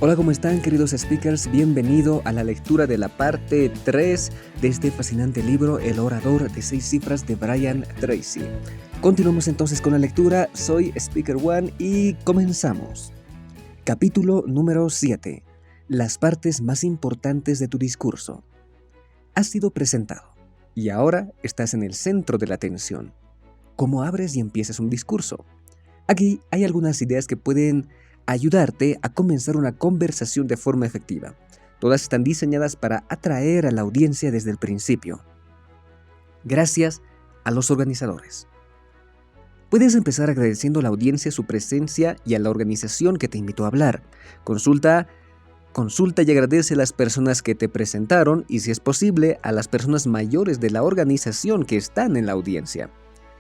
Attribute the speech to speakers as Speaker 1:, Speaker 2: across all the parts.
Speaker 1: Hola, ¿cómo están, queridos speakers? Bienvenido a la lectura de la parte 3 de este fascinante libro, El orador de 6 cifras de Brian Tracy. Continuamos entonces con la lectura. Soy Speaker One y comenzamos. Capítulo número 7. Las partes más importantes de tu discurso. Has sido presentado y ahora estás en el centro de la atención. ¿Cómo abres y empiezas un discurso? Aquí hay algunas ideas que pueden ayudarte a comenzar una conversación de forma efectiva. Todas están diseñadas para atraer a la audiencia desde el principio. Gracias a los organizadores. Puedes empezar agradeciendo a la audiencia su presencia y a la organización que te invitó a hablar. Consulta y agradece a las personas que te presentaron y, si es posible, a las personas mayores de la organización que están en la audiencia.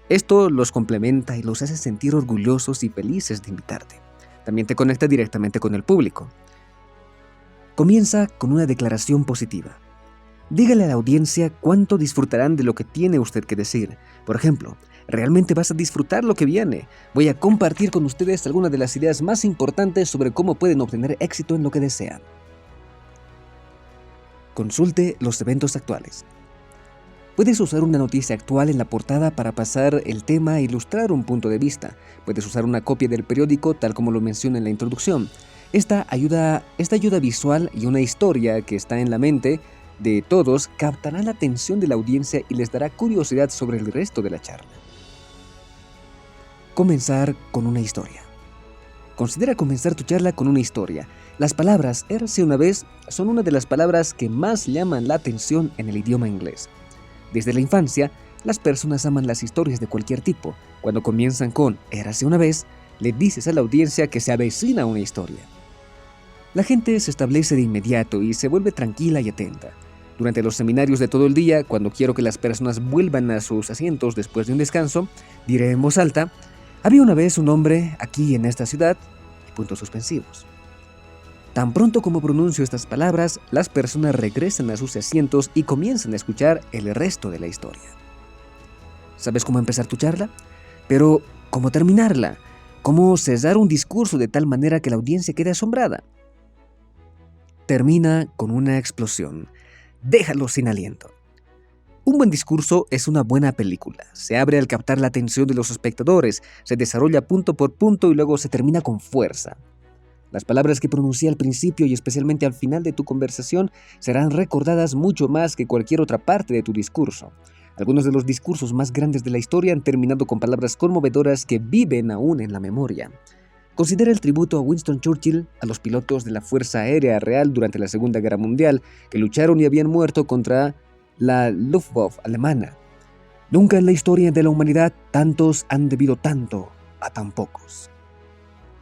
Speaker 1: Esto los complementa y los hace sentir orgullosos y felices de invitarte. También te conecta directamente con el público. Comienza con una declaración positiva. Dígale a la audiencia cuánto disfrutarán de lo que tiene usted que decir. Por ejemplo, ¿realmente vas a disfrutar lo que viene? Voy a compartir con ustedes algunas de las ideas más importantes sobre cómo pueden obtener éxito en lo que desean. Consulte los eventos actuales. Puedes usar una noticia actual en la portada para pasar el tema e ilustrar un punto de vista. Puedes usar una copia del periódico tal como lo menciona en la introducción. Esta ayuda visual y una historia que está en la mente de todos captará la atención de la audiencia y les dará curiosidad sobre el resto de la charla. Comenzar con una historia. Considera comenzar tu charla con una historia. Las palabras "érase una vez" son una de las palabras que más llaman la atención en el idioma inglés. Desde la infancia, las personas aman las historias de cualquier tipo. Cuando comienzan con "érase una vez", le dices a la audiencia que se avecina una historia. La gente se establece de inmediato y se vuelve tranquila y atenta. Durante los seminarios de todo el día, cuando quiero que las personas vuelvan a sus asientos después de un descanso, diré en voz alta: "Había una vez un hombre aquí en esta ciudad", y puntos suspensivos. Tan pronto como pronuncio estas palabras, las personas regresan a sus asientos y comienzan a escuchar el resto de la historia. ¿Sabes cómo empezar tu charla? Pero, ¿cómo terminarla? ¿Cómo cerrar un discurso de tal manera que la audiencia quede asombrada? Termina con una explosión. Déjalo sin aliento. Un buen discurso es una buena película. Se abre al captar la atención de los espectadores, se desarrolla punto por punto y luego se termina con fuerza. Las palabras que pronuncié al principio y especialmente al final de tu conversación serán recordadas mucho más que cualquier otra parte de tu discurso. Algunos de los discursos más grandes de la historia han terminado con palabras conmovedoras que viven aún en la memoria. Considera el tributo a Winston Churchill, a los pilotos de la Fuerza Aérea Real durante la Segunda Guerra Mundial, que lucharon y habían muerto contra la Luftwaffe alemana. Nunca en la historia de la humanidad tantos han debido tanto a tan pocos.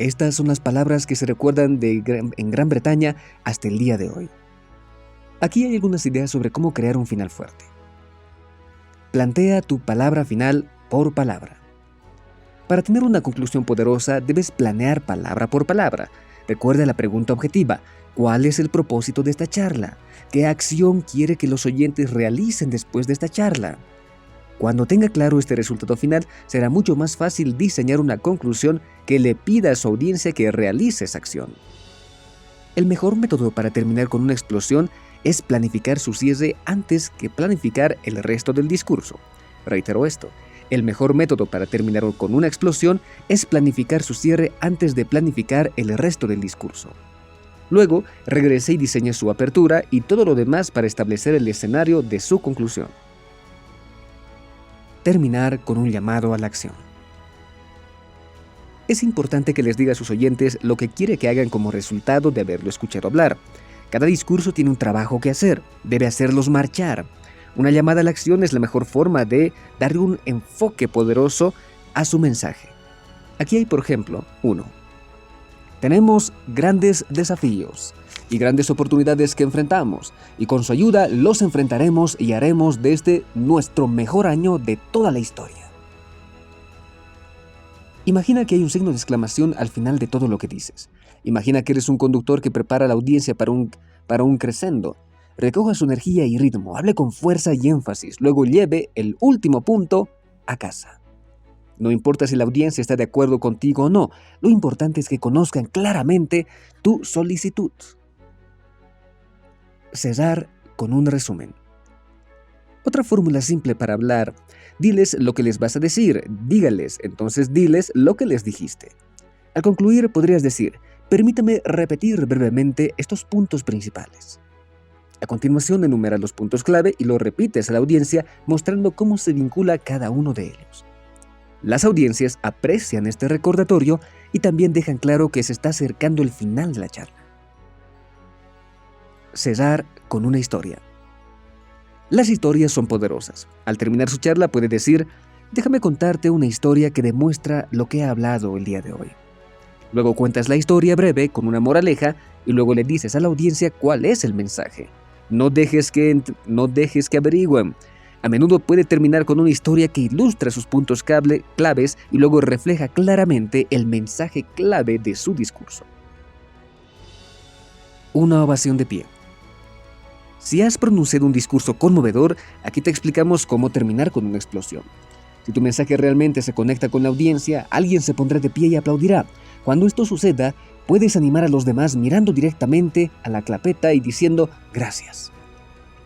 Speaker 1: Estas son las palabras que se recuerdan en Gran Bretaña hasta el día de hoy. Aquí hay algunas ideas sobre cómo crear un final fuerte. Plantea tu palabra final por palabra. Para tener una conclusión poderosa, debes planear palabra por palabra. Recuerda la pregunta objetiva: ¿cuál es el propósito de esta charla? ¿Qué acción quiere que los oyentes realicen después de esta charla? Cuando tenga claro este resultado final, será mucho más fácil diseñar una conclusión que le pida a su audiencia que realice esa acción. El mejor método para terminar con una explosión es planificar su cierre antes que planificar el resto del discurso. Reitero esto: el mejor método para terminar con una explosión es planificar su cierre antes de planificar el resto del discurso. Luego, regrese y diseñe su apertura y todo lo demás para establecer el escenario de su conclusión. Terminar con un llamado a la acción. Es importante que les diga a sus oyentes lo que quiere que hagan como resultado de haberlo escuchado hablar. Cada discurso tiene un trabajo que hacer, debe hacerlos marchar. Una llamada a la acción es la mejor forma de darle un enfoque poderoso a su mensaje. Aquí hay, por ejemplo, 1. Tenemos grandes desafíos y grandes oportunidades que enfrentamos, y con su ayuda los enfrentaremos y haremos de este nuestro mejor año de toda la historia. Imagina que hay un signo de exclamación al final de todo lo que dices. Imagina que eres un conductor que prepara a la audiencia para un crescendo. Recoja su energía y ritmo, hable con fuerza y énfasis, luego lleve el último punto a casa. No importa si la audiencia está de acuerdo contigo o no, lo importante es que conozcan claramente tu solicitud. Cerrar con un resumen. Otra fórmula simple para hablar: diles lo que les vas a decir, dígales, entonces diles lo que les dijiste. Al concluir podrías decir: permítame repetir brevemente estos puntos principales. A continuación enumeras los puntos clave y los repites a la audiencia mostrando cómo se vincula cada uno de ellos. Las audiencias aprecian este recordatorio y también dejan claro que se está acercando el final de la charla. Cerrar con una historia. Las historias son poderosas. Al terminar su charla puede decir: déjame contarte una historia que demuestra lo que he hablado el día de hoy. Luego cuentas la historia breve con una moraleja y luego le dices a la audiencia cuál es el mensaje. No dejes que averigüen. A menudo puede terminar con una historia que ilustra sus puntos claves y luego refleja claramente el mensaje clave de su discurso. Una ovación de pie. Si has pronunciado un discurso conmovedor, aquí te explicamos cómo terminar con una explosión. Si tu mensaje realmente se conecta con la audiencia, alguien se pondrá de pie y aplaudirá. Cuando esto suceda, puedes animar a los demás mirando directamente a la clapeta y diciendo gracias.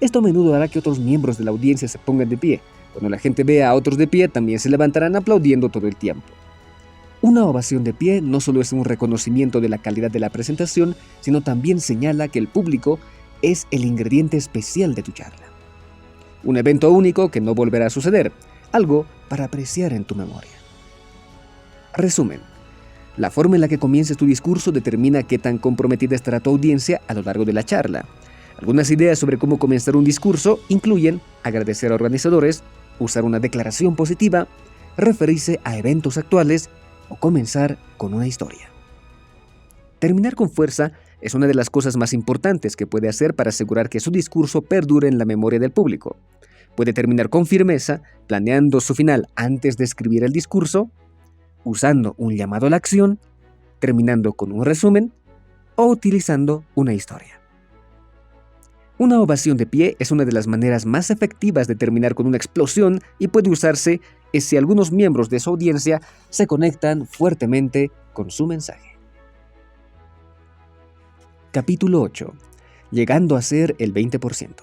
Speaker 1: Esto a menudo hará que otros miembros de la audiencia se pongan de pie. Cuando la gente vea a otros de pie, también se levantarán aplaudiendo todo el tiempo. Una ovación de pie no solo es un reconocimiento de la calidad de la presentación, sino también señala que el público es el ingrediente especial de tu charla. Un evento único que no volverá a suceder, algo para apreciar en tu memoria. Resumen. La forma en la que comiences tu discurso determina qué tan comprometida estará tu audiencia a lo largo de la charla. Algunas ideas sobre cómo comenzar un discurso incluyen agradecer a organizadores, usar una declaración positiva, referirse a eventos actuales o comenzar con una historia. Terminar con fuerza es una de las cosas más importantes que puede hacer para asegurar que su discurso perdure en la memoria del público. Puede terminar con firmeza, planeando su final antes de escribir el discurso, usando un llamado a la acción, terminando con un resumen o utilizando una historia. Una ovación de pie es una de las maneras más efectivas de terminar con una explosión y puede usarse si algunos miembros de su audiencia se conectan fuertemente con su mensaje. Capítulo 8. Llegando a ser el 20%.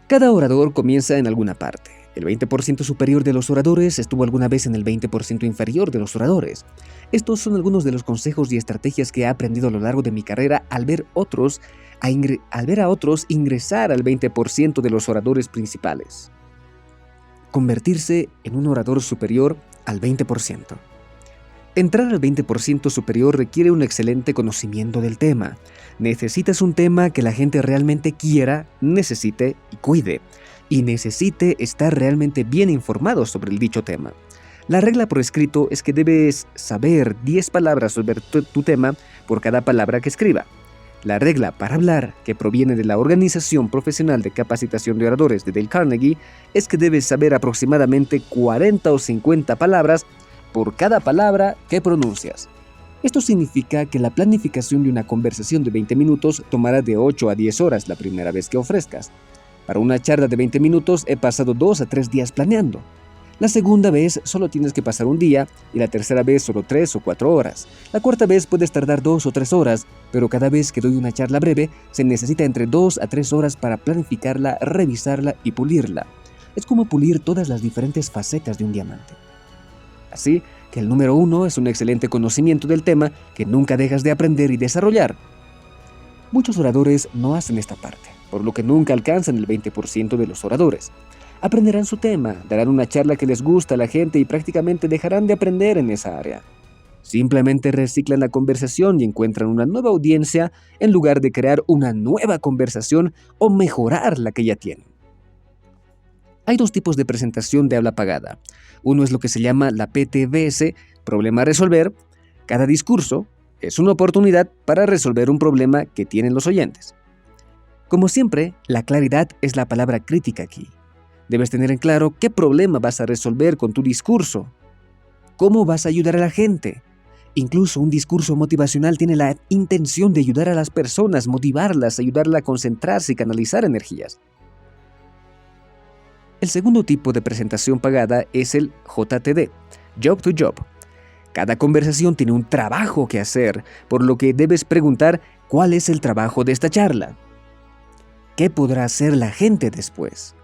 Speaker 1: Cada orador comienza en alguna parte. El 20% superior de los oradores estuvo alguna vez en el 20% inferior de los oradores. Estos son algunos de los consejos y estrategias que he aprendido a lo largo de mi carrera al ver a otros ingresar al 20% de los oradores principales. Convertirse en un orador superior al 20%. Entrar al 20% superior requiere un excelente conocimiento del tema. Necesitas un tema que la gente realmente quiera, necesite y cuide. Y necesite estar realmente bien informado sobre el dicho tema. La regla por escrito es que debes saber 10 palabras sobre tu tema por cada palabra que escriba. La regla para hablar, que proviene de la Organización Profesional de Capacitación de Oradores de Dale Carnegie, es que debes saber aproximadamente 40 o 50 palabras por cada palabra que pronuncias. Esto significa que la planificación de una conversación de 20 minutos tomará de 8 a 10 horas la primera vez que ofrezcas. Para una charla de 20 minutos he pasado 2 a 3 días planeando. La segunda vez solo tienes que pasar un día y la tercera vez solo 3 o 4 horas. La cuarta vez puedes tardar 2 o 3 horas, pero cada vez que doy una charla breve se necesita entre 2 a 3 horas para planificarla, revisarla y pulirla. Es como pulir todas las diferentes facetas de un diamante. Así que el número 1 es un excelente conocimiento del tema que nunca dejas de aprender y desarrollar. Muchos oradores no hacen esta parte, por lo que nunca alcanzan el 20% de los oradores. Aprenderán su tema, darán una charla que les gusta a la gente y prácticamente dejarán de aprender en esa área. Simplemente reciclan la conversación y encuentran una nueva audiencia en lugar de crear una nueva conversación o mejorar la que ya tienen. Hay 2 tipos de presentación de habla pagada. Uno es lo que se llama la PTVS, problema a resolver. Cada discurso es una oportunidad para resolver un problema que tienen los oyentes. Como siempre, la claridad es la palabra crítica aquí. Debes tener en claro qué problema vas a resolver con tu discurso. ¿Cómo vas a ayudar a la gente? Incluso un discurso motivacional tiene la intención de ayudar a las personas, motivarlas, ayudarlas a concentrarse y canalizar energías. El segundo tipo de presentación pagada es el JTD, Job to Job. Cada conversación tiene un trabajo que hacer, por lo que debes preguntar cuál es el trabajo de esta charla. ¿Qué podrá hacer la gente después?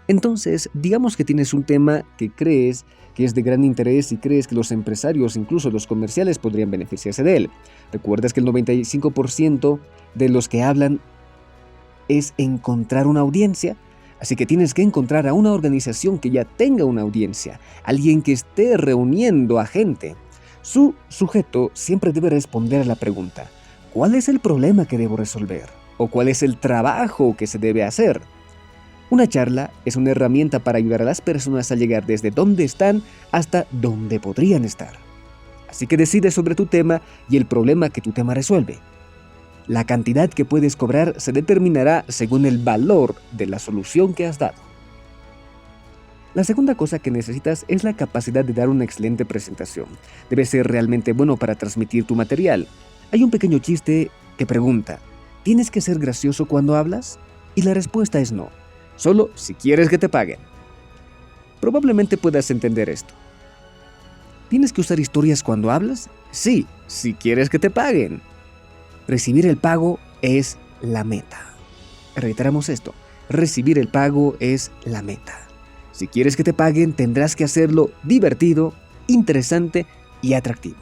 Speaker 1: Entonces, digamos que tienes un tema que crees que es de gran interés y crees que los empresarios, incluso los comerciales, podrían beneficiarse de él. Recuerdas que el 95% de los que hablan es encontrar una audiencia, así que tienes que encontrar a una organización que ya tenga una audiencia, alguien que esté reuniendo a gente. Su sujeto siempre debe responder a la pregunta: ¿cuál es el problema que debo resolver? ¿O cuál es el trabajo que se debe hacer? Una charla es una herramienta para ayudar a las personas a llegar desde donde están hasta donde podrían estar. Así que decide sobre tu tema y el problema que tu tema resuelve. La cantidad que puedes cobrar se determinará según el valor de la solución que has dado. La segunda cosa que necesitas es la capacidad de dar una excelente presentación. Debes ser realmente bueno para transmitir tu material. Hay un pequeño chiste que pregunta: ¿tienes que ser gracioso cuando hablas? Y la respuesta es no, solo si quieres que te paguen. Probablemente puedas entender esto. ¿Tienes que usar historias cuando hablas? Sí, si quieres que te paguen. Recibir el pago es la meta. Reiteramos esto: recibir el pago es la meta. Si quieres que te paguen, tendrás que hacerlo divertido, interesante y atractivo.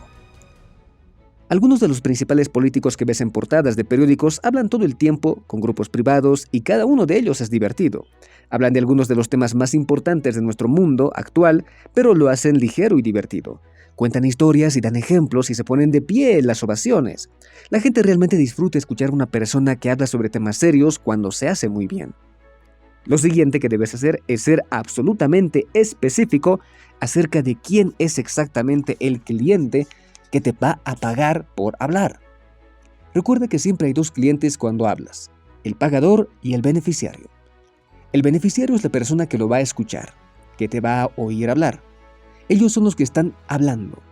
Speaker 1: Algunos de los principales políticos que ves en portadas de periódicos hablan todo el tiempo con grupos privados y cada uno de ellos es divertido. Hablan de algunos de los temas más importantes de nuestro mundo actual, pero lo hacen ligero y divertido. Cuentan historias y dan ejemplos y se ponen de pie en las ovaciones. La gente realmente disfruta escuchar a una persona que habla sobre temas serios cuando se hace muy bien. Lo siguiente que debes hacer es ser absolutamente específico acerca de quién es exactamente el cliente que te va a pagar por hablar. Recuerda que siempre hay dos clientes cuando hablas: el pagador y el beneficiario. El beneficiario es la persona que lo va a escuchar, que te va a oír hablar. Ellos son los que están hablando.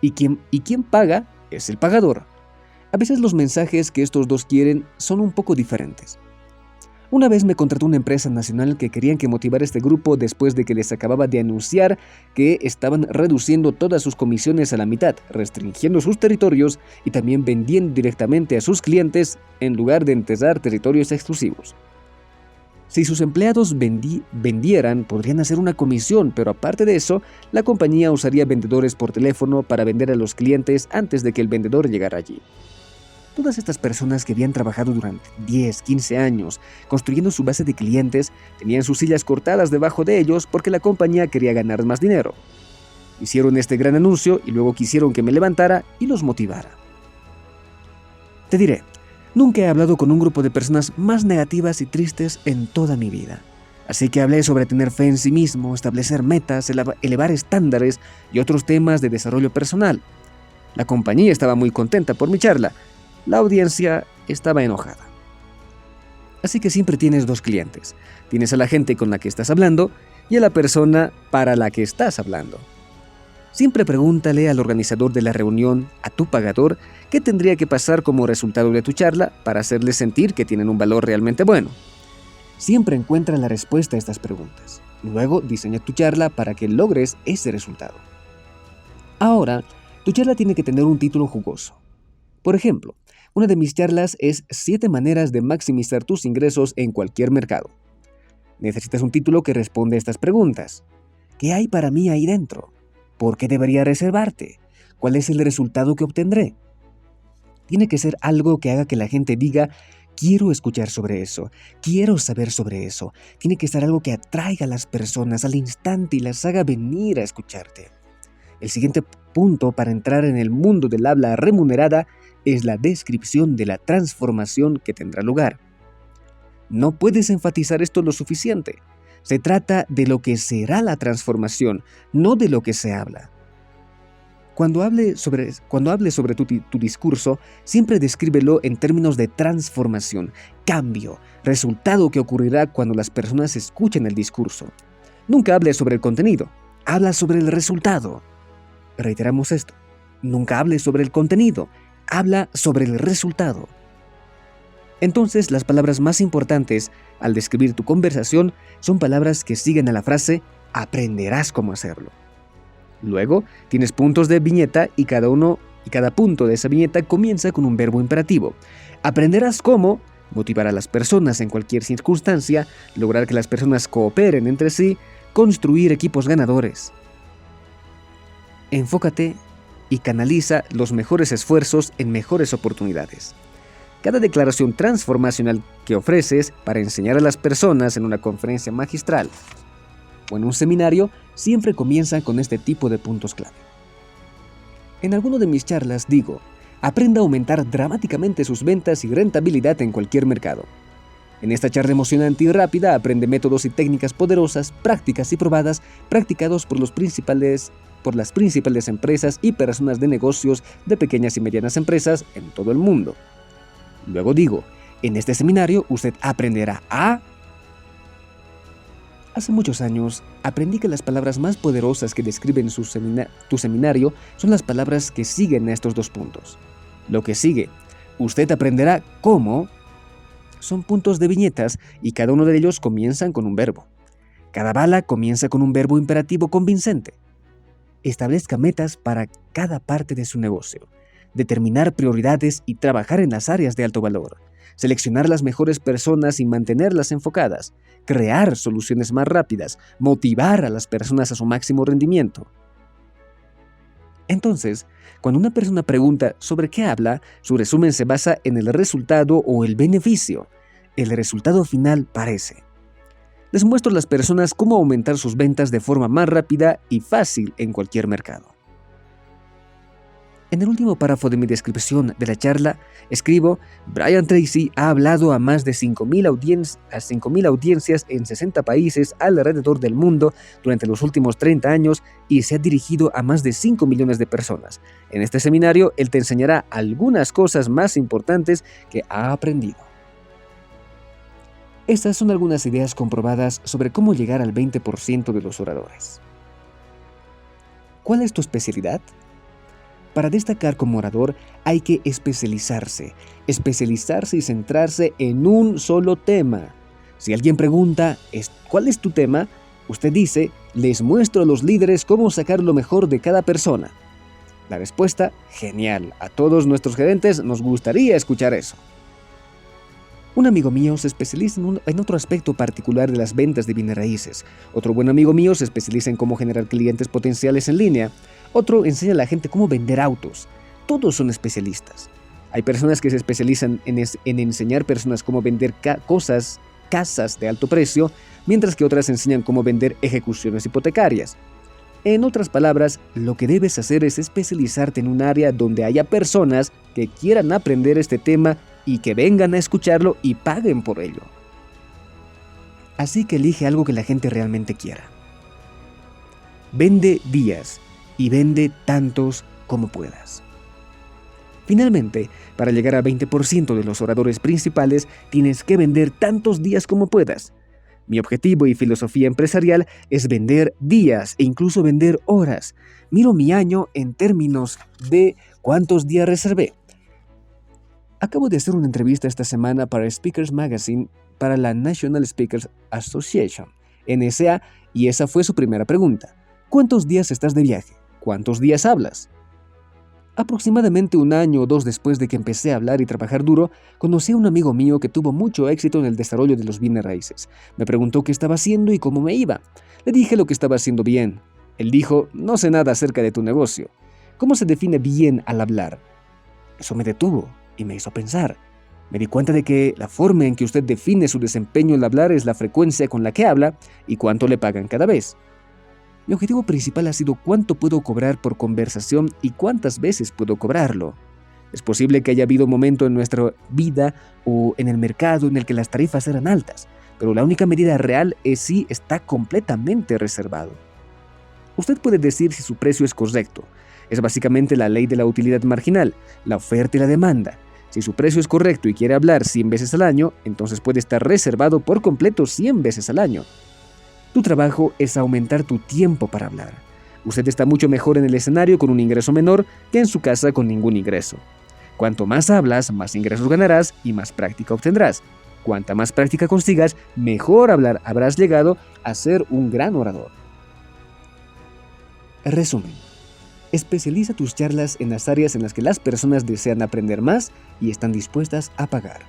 Speaker 1: Y quien paga es el pagador. A veces los mensajes que estos dos quieren son un poco diferentes. Una vez me contrató una empresa nacional que querían que motivara este grupo después de que les acababa de anunciar que estaban reduciendo todas sus comisiones a la mitad, restringiendo sus territorios y también vendiendo directamente a sus clientes en lugar de enterrar territorios exclusivos. Si sus empleados vendieran, podrían hacer una comisión, pero aparte de eso, la compañía usaría vendedores por teléfono para vender a los clientes antes de que el vendedor llegara allí. Todas estas personas que habían trabajado durante 10, 15 años construyendo su base de clientes tenían sus sillas cortadas debajo de ellos porque la compañía quería ganar más dinero. Hicieron este gran anuncio y luego quisieron que me levantara y los motivara. Te diré, nunca he hablado con un grupo de personas más negativas y tristes en toda mi vida. Así que hablé sobre tener fe en sí mismo, establecer metas, elevar estándares y otros temas de desarrollo personal. La compañía estaba muy contenta por mi charla. La audiencia estaba enojada. Así que siempre tienes dos clientes. Tienes a la gente con la que estás hablando y a la persona para la que estás hablando. Siempre pregúntale al organizador de la reunión, a tu pagador, qué tendría que pasar como resultado de tu charla para hacerles sentir que tienen un valor realmente bueno. Siempre encuentra la respuesta a estas preguntas. Luego diseña tu charla para que logres ese resultado. Ahora, tu charla tiene que tener un título jugoso. Por ejemplo, una de mis charlas es 7 maneras de maximizar tus ingresos en cualquier mercado. Necesitas un título que responda a estas preguntas. ¿Qué hay para mí ahí dentro? ¿Por qué debería reservarte? ¿Cuál es el resultado que obtendré? Tiene que ser algo que haga que la gente diga: quiero escuchar sobre eso, quiero saber sobre eso. Tiene que ser algo que atraiga a las personas al instante y las haga venir a escucharte. El siguiente punto para entrar en el mundo del habla remunerada es la descripción de la transformación que tendrá lugar. No puedes enfatizar esto lo suficiente. Se trata de lo que será la transformación, no de lo que se habla. Cuando hables sobre tu discurso, siempre descríbelo en términos de transformación, cambio, resultado que ocurrirá cuando las personas escuchen el discurso. Nunca hables sobre el contenido, habla sobre el resultado. Reiteramos esto: nunca hables sobre el contenido, habla sobre el resultado. Entonces, las palabras más importantes al describir tu conversación son palabras que siguen a la frase aprenderás cómo hacerlo. Luego, tienes puntos de viñeta y cada punto de esa viñeta comienza con un verbo imperativo. Aprenderás cómo motivar a las personas en cualquier circunstancia, lograr que las personas cooperen entre sí, construir equipos ganadores. Enfócate y canaliza los mejores esfuerzos en mejores oportunidades. Cada declaración transformacional que ofreces para enseñar a las personas en una conferencia magistral o en un seminario siempre comienza con este tipo de puntos clave. En alguno de mis charlas digo, aprenda a aumentar dramáticamente sus ventas y rentabilidad en cualquier mercado. En esta charla emocionante y rápida aprende métodos y técnicas poderosas, prácticas y probadas, practicados por las principales empresas y personas de negocios de pequeñas y medianas empresas en todo el mundo. Luego digo, en este seminario usted aprenderá a... Hace muchos años aprendí que las palabras más poderosas que describen tu seminario son las palabras que siguen a estos dos puntos. Lo que sigue, usted aprenderá cómo, son puntos de viñetas y cada uno de ellos comienzan con un verbo. Cada bala comienza con un verbo imperativo convincente. Establezca metas para cada parte de su negocio. Determinar prioridades y trabajar en las áreas de alto valor. Seleccionar las mejores personas y mantenerlas enfocadas. Crear soluciones más rápidas. Motivar a las personas a su máximo rendimiento. Entonces, cuando una persona pregunta sobre qué habla, su resumen se basa en el resultado o el beneficio. El resultado final parece. Les muestro a las personas cómo aumentar sus ventas de forma más rápida y fácil en cualquier mercado. En el último párrafo de mi descripción de la charla, escribo, Brian Tracy ha hablado a más de 5.000 audiencias en 60 países alrededor del mundo durante los últimos 30 años y se ha dirigido a más de 5 millones de personas. En este seminario, él te enseñará algunas cosas más importantes que ha aprendido. Estas son algunas ideas comprobadas sobre cómo llegar al 20% de los oradores. ¿Cuál es tu especialidad? Para destacar como orador hay que especializarse y centrarse en un solo tema. Si alguien pregunta, ¿cuál es tu tema? Usted dice, les muestro a los líderes cómo sacar lo mejor de cada persona. La respuesta, genial. A todos nuestros gerentes nos gustaría escuchar eso. Un amigo mío se especializa en otro aspecto particular de las ventas de bienes raíces. Otro buen amigo mío se especializa en cómo generar clientes potenciales en línea. Otro enseña a la gente cómo vender autos. Todos son especialistas. Hay personas que se especializan en enseñar personas cómo vender casas de alto precio, mientras que otras enseñan cómo vender ejecuciones hipotecarias. En otras palabras, lo que debes hacer es especializarte en un área donde haya personas que quieran aprender este tema y que vengan a escucharlo y paguen por ello. Así que elige algo que la gente realmente quiera. Vende días y vende tantos como puedas. Finalmente, para llegar al 20% de los oradores principales, tienes que vender tantos días como puedas. Mi objetivo y filosofía empresarial es vender días e incluso vender horas. Miro mi año en términos de cuántos días reservé. Acabo de hacer una entrevista esta semana para Speakers Magazine para la National Speakers Association, NSA, y esa fue su primera pregunta. ¿Cuántos días estás de viaje? ¿Cuántos días hablas? Aproximadamente un año o 2 después de que empecé a hablar y trabajar duro, conocí a un amigo mío que tuvo mucho éxito en el desarrollo de los bienes raíces. Me preguntó qué estaba haciendo y cómo me iba. Le dije lo que estaba haciendo bien. Él dijo, no sé nada acerca de tu negocio. ¿Cómo se define bien al hablar? Eso me detuvo y me hizo pensar. Me di cuenta de que la forma en que usted define su desempeño al hablar es la frecuencia con la que habla y cuánto le pagan cada vez. Mi objetivo principal ha sido cuánto puedo cobrar por conversación y cuántas veces puedo cobrarlo. Es posible que haya habido un momento en nuestra vida o en el mercado en el que las tarifas eran altas, pero la única medida real es si está completamente reservado. Usted puede decir si su precio es correcto. Es básicamente la ley de la utilidad marginal, la oferta y la demanda. Si su precio es correcto y quiere hablar 100 veces al año, entonces puede estar reservado por completo 100 veces al año. Tu trabajo es aumentar tu tiempo para hablar. Usted está mucho mejor en el escenario con un ingreso menor que en su casa con ningún ingreso. Cuanto más hablas, más ingresos ganarás y más práctica obtendrás. Cuanta más práctica consigas, mejor habrás llegado a ser un gran orador. Resumen. Especializa tus charlas en las áreas en las que las personas desean aprender más y están dispuestas a pagar.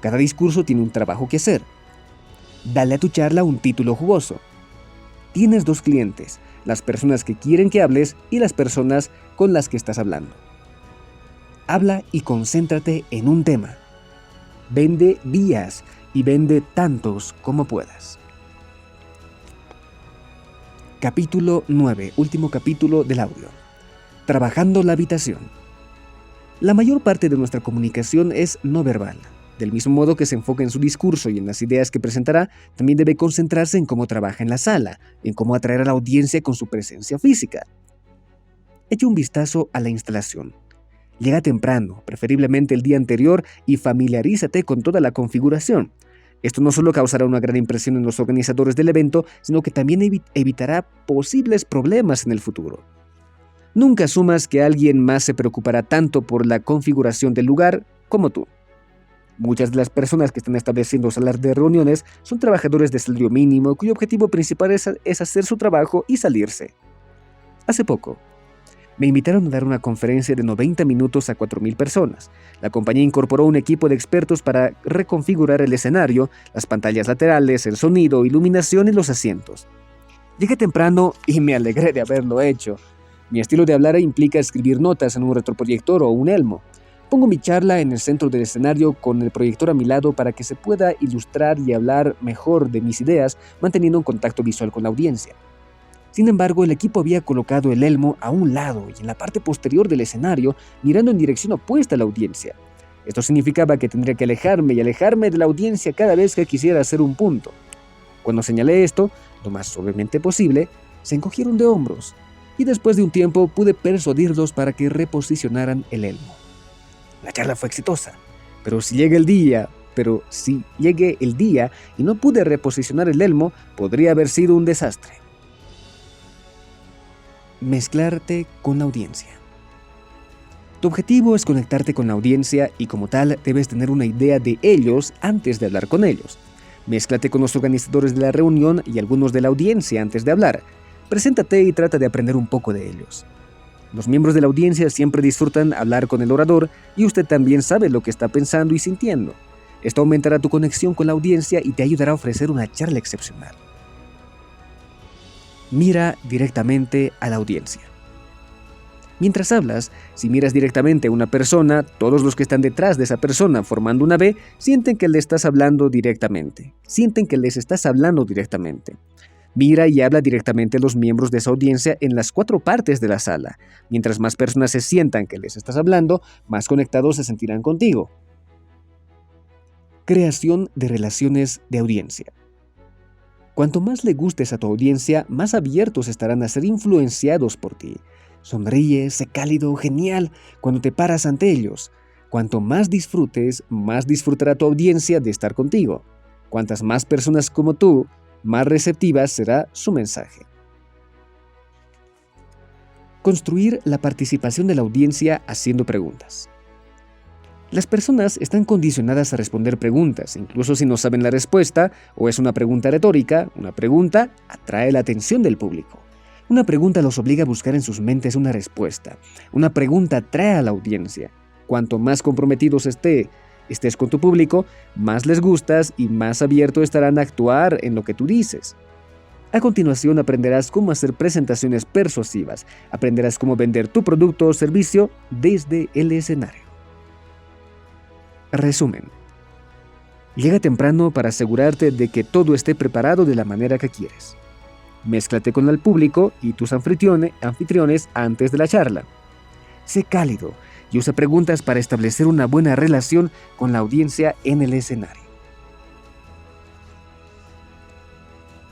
Speaker 1: Cada discurso tiene un trabajo que hacer. Dale a tu charla un título jugoso. Tienes dos clientes, las personas que quieren que hables y las personas con las que estás hablando. Habla y concéntrate en un tema. Vende días y vende tantos como puedas. Capítulo 9, último capítulo del audio. Trabajando la habitación. La mayor parte de nuestra comunicación es no verbal. Del mismo modo que se enfoca en su discurso y en las ideas que presentará, también debe concentrarse en cómo trabaja en la sala, en cómo atraer a la audiencia con su presencia física. Echa un vistazo a la instalación. Llega temprano, preferiblemente el día anterior, y familiarízate con toda la configuración. Esto no solo causará una gran impresión en los organizadores del evento, sino que también evitará posibles problemas en el futuro. Nunca asumas que alguien más se preocupará tanto por la configuración del lugar como tú. Muchas de las personas que están estableciendo salas de reuniones son trabajadores de salario mínimo cuyo objetivo principal es hacer su trabajo y salirse. Hace poco, me invitaron a dar una conferencia de 90 minutos a 4,000 personas. La compañía incorporó un equipo de expertos para reconfigurar el escenario, las pantallas laterales, el sonido, iluminación y los asientos. Llegué temprano y me alegré de haberlo hecho. Mi estilo de hablar implica escribir notas en un retroproyector o un elmo. Pongo mi charla en el centro del escenario con el proyector a mi lado para que se pueda ilustrar y hablar mejor de mis ideas, manteniendo un contacto visual con la audiencia. Sin embargo, el equipo había colocado el elmo a un lado y en la parte posterior del escenario, mirando en dirección opuesta a la audiencia. Esto significaba que tendría que alejarme de la audiencia cada vez que quisiera hacer un punto. Cuando señalé esto, lo más suavemente posible, se encogieron de hombros y después de un tiempo pude persuadirlos para que reposicionaran el elmo. La charla fue exitosa, pero si llegue el día y no pude reposicionar el elmo, podría haber sido un desastre. Mezclarte con la audiencia. Tu objetivo es conectarte con la audiencia y como tal debes tener una idea de ellos antes de hablar con ellos. Mézclate con los organizadores de la reunión y algunos de la audiencia antes de hablar. Preséntate y trata de aprender un poco de ellos. Los miembros de la audiencia siempre disfrutan hablar con el orador y usted también sabe lo que está pensando y sintiendo. Esto aumentará tu conexión con la audiencia y te ayudará a ofrecer una charla excepcional. Mira directamente a la audiencia. Mientras hablas, si miras directamente a una persona, todos los que están detrás de esa persona formando una V sienten que les estás hablando directamente. Mira y habla directamente a los miembros de esa audiencia en las 4 partes de la sala. Mientras más personas se sientan que les estás hablando, más conectados se sentirán contigo. Creación de relaciones de audiencia. Cuanto más le gustes a tu audiencia, más abiertos estarán a ser influenciados por ti. Sonríe, sé cálido, genial cuando te paras ante ellos. Cuanto más disfrutes, más disfrutará tu audiencia de estar contigo. Cuantas más personas como tú, más receptiva será su mensaje. Construir la participación de la audiencia haciendo preguntas. Las personas están condicionadas a responder preguntas, incluso si no saben la respuesta o es una pregunta retórica. Una pregunta atrae la atención del público. Una pregunta los obliga a buscar en sus mentes una respuesta. Una pregunta atrae a la audiencia. Cuanto más comprometidos estés con tu público, más les gustas y más abiertos estarán a actuar en lo que tú dices. A continuación aprenderás cómo hacer presentaciones persuasivas. Aprenderás cómo vender tu producto o servicio desde el escenario. Resumen. Llega temprano para asegurarte de que todo esté preparado de la manera que quieres. Mézclate con el público y tus anfitriones antes de la charla. Sé cálido y usa preguntas para establecer una buena relación con la audiencia en el escenario.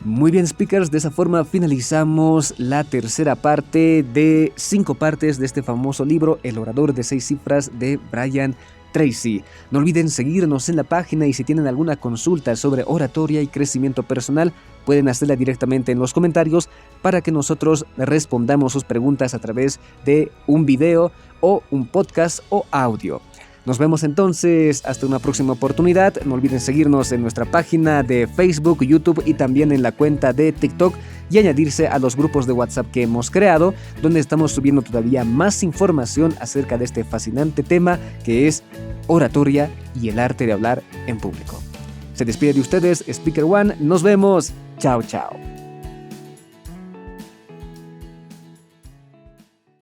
Speaker 1: Muy bien, speakers, de esa forma finalizamos la tercera parte de 5 partes de este famoso libro, El orador de 6 cifras de Brian Tracy. No olviden seguirnos en la página y si tienen alguna consulta sobre oratoria y crecimiento personal, pueden hacerla directamente en los comentarios para que nosotros respondamos sus preguntas a través de un video o un podcast o audio. Nos vemos entonces hasta una próxima oportunidad. No olviden seguirnos en nuestra página de Facebook, YouTube y también en la cuenta de TikTok y añadirse a los grupos de WhatsApp que hemos creado, donde estamos subiendo todavía más información acerca de este fascinante tema que es oratoria y el arte de hablar en público. Se despide de ustedes Speaker One. Nos vemos. Chao, chao.